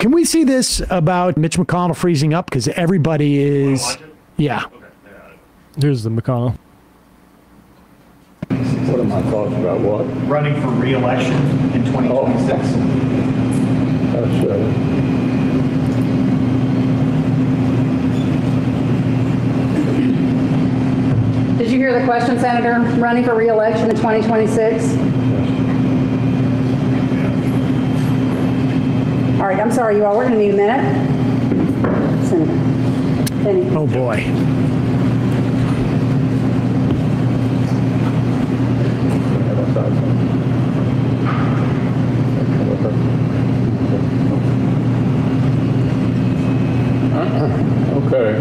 Can we see this about Mitch McConnell freezing up? Because everybody is... Yeah. Okay. Here's the McConnell. What are my thoughts about what? Running for re-election in 2026. That's Did you hear the question, Senator? Running for re-election in 2026? All right, I'm sorry, you all. We're going to need a minute. Senator Benny. Oh, boy. okay.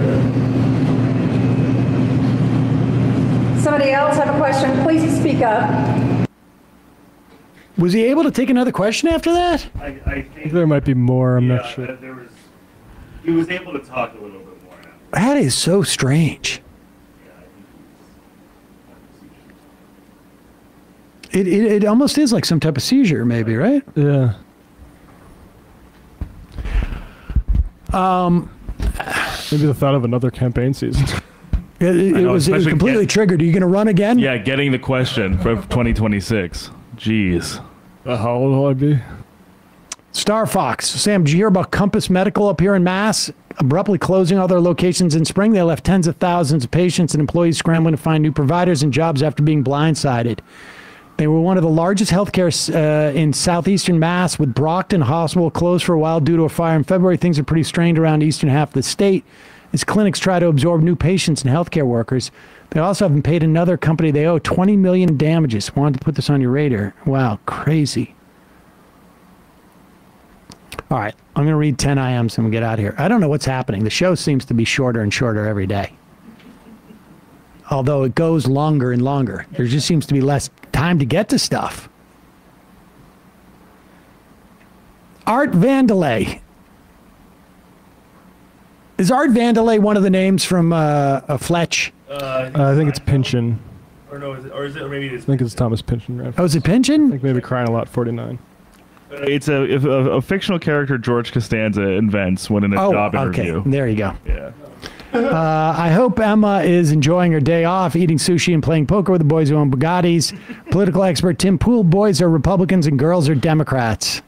Somebody else have a question? Please speak up. Was he able to take another question after that? I think There might be more. I'm not sure. He was able to talk a little bit more now. That is so strange. It almost is like some type of seizure, maybe, right? Yeah. Maybe the thought of another campaign season. It was completely triggered. Are you going to run again? Yeah, getting the question for 2026. Jeez. How old will I be? Star Fox. Sam, did you hear about Compass Medical up here in Mass? Abruptly closing all their locations in spring. They left tens of thousands of patients and employees scrambling to find new providers and jobs after being blindsided. They were one of the largest healthcare in southeastern Mass, with Brockton Hospital closed for a while due to a fire in February. Things are pretty strained around the eastern half of the state as clinics try to absorb new patients and healthcare workers. They also haven't paid another company they owe $20 million in damages. Wanted to put this on your radar. Wow, crazy. All right, I'm going to read 10 IMs and we'll get out of here. I don't know what's happening. The show seems to be shorter and shorter every day. Although it goes longer and longer. There just seems to be less time to get to stuff. Art Vandelay. Is Art Vandelay one of the names from Fletch? I think it's Pynchon. Or no, or maybe it is. I think it's Thomas Pynchon. Right? Oh, is it I Pynchon? think maybe Crying a Lot 49. It's a fictional character George Costanza invents when in a job interview. Okay. There you go. Yeah. I hope Emma is enjoying her day off, eating sushi and playing poker with the boys who own Bugattis. Political expert Tim Pool, boys are Republicans and girls are Democrats.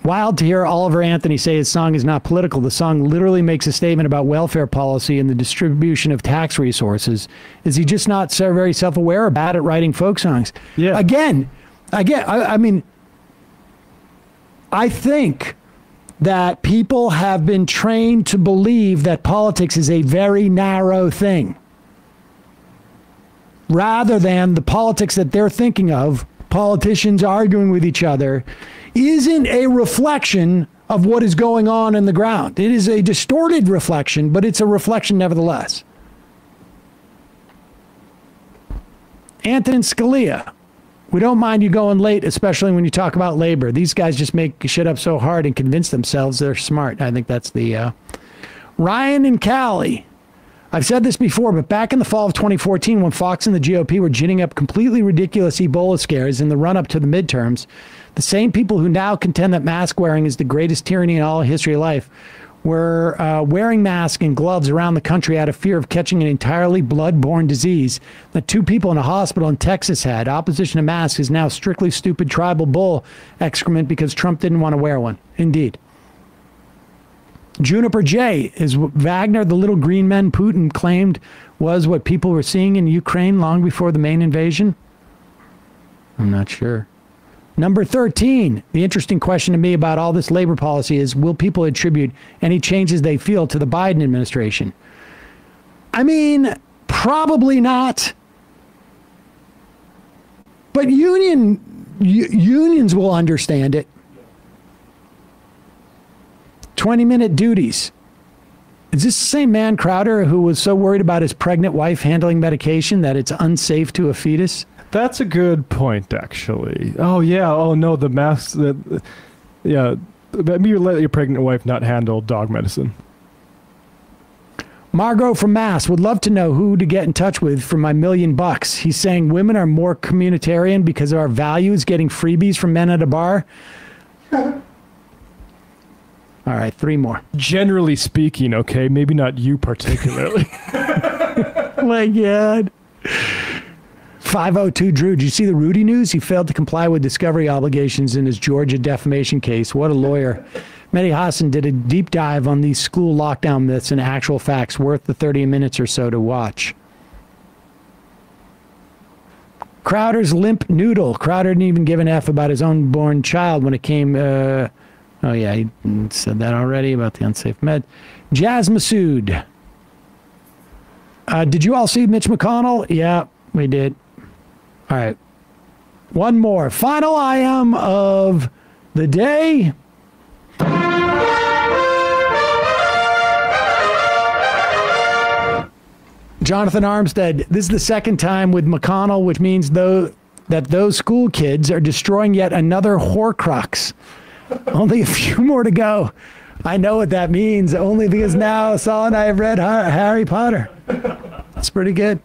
Wild to hear Oliver Anthony say his song is not political. The song literally makes a statement about welfare policy and the distribution of tax resources. Is he just not so very self-aware or bad at writing folk songs? Yeah. Again, I mean, I think that people have been trained to believe that politics is a very narrow thing, rather than the politics that they're thinking of, politicians arguing with each other, isn't a reflection of what is going on in the ground. It is a distorted reflection, but it's a reflection nevertheless. Antonin Scalia. We don't mind you going late, especially when you talk about labor. These guys just make shit up so hard and convince themselves they're smart. I think that's the... Ryan and Callie. I've said this before, but back in the fall of 2014, when Fox and the GOP were ginning up completely ridiculous Ebola scares in the run-up to the midterms, the same people who now contend that mask wearing is the greatest tyranny in all history of life were wearing masks and gloves around the country out of fear of catching an entirely blood-borne disease that 2 people in a hospital in Texas had. Opposition to masks is now strictly stupid tribal bull excrement because Trump didn't want to wear one. Indeed. Juniper J. Is Wagner the little green men Putin claimed was what people were seeing in Ukraine long before the main invasion? I'm not sure. Number 13, the interesting question to me about all this labor policy is, will people attribute any changes they feel to the Biden administration? I mean, probably not. But unions will understand it. 20-minute duties. Is this the same man, Crowder, who was so worried about his pregnant wife handling medication that it's unsafe to a fetus? That's a good point, actually. Oh, yeah. Oh, no, the masks. Yeah. Maybe you let your pregnant wife not handle dog medicine. Margot from Mass would love to know who to get in touch with for my $1 million. He's saying women are more communitarian because of our values, getting freebies from men at a bar. All right, 3 more. Generally speaking, okay, maybe not you particularly. Oh my God. 502 Drew, did you see the Rudy news? He failed to comply with discovery obligations in his Georgia defamation case. What a lawyer. Mehdi Hassan did a deep dive on these school lockdown myths and actual facts, worth the 30 minutes or so to watch. Crowder's limp noodle. Crowder didn't even give an F about his own born child when it came... oh, yeah, he said that already about the unsafe med. Jazz Masood. Did you all see Mitch McConnell? Yeah, we did. All right. One more. Final IM of the day. Jonathan Armstead, this is the second time with McConnell, which means that those school kids are destroying yet another Horcrux. Only a few more to go. I know what that means, only because now Saul and I have read Harry Potter. That's pretty good.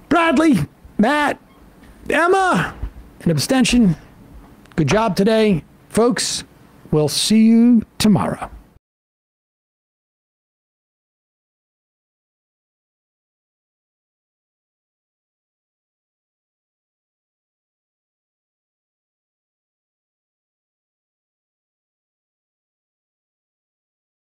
Bradley, Matt, Emma, an abstention. Good job today. Folks, we'll see you tomorrow.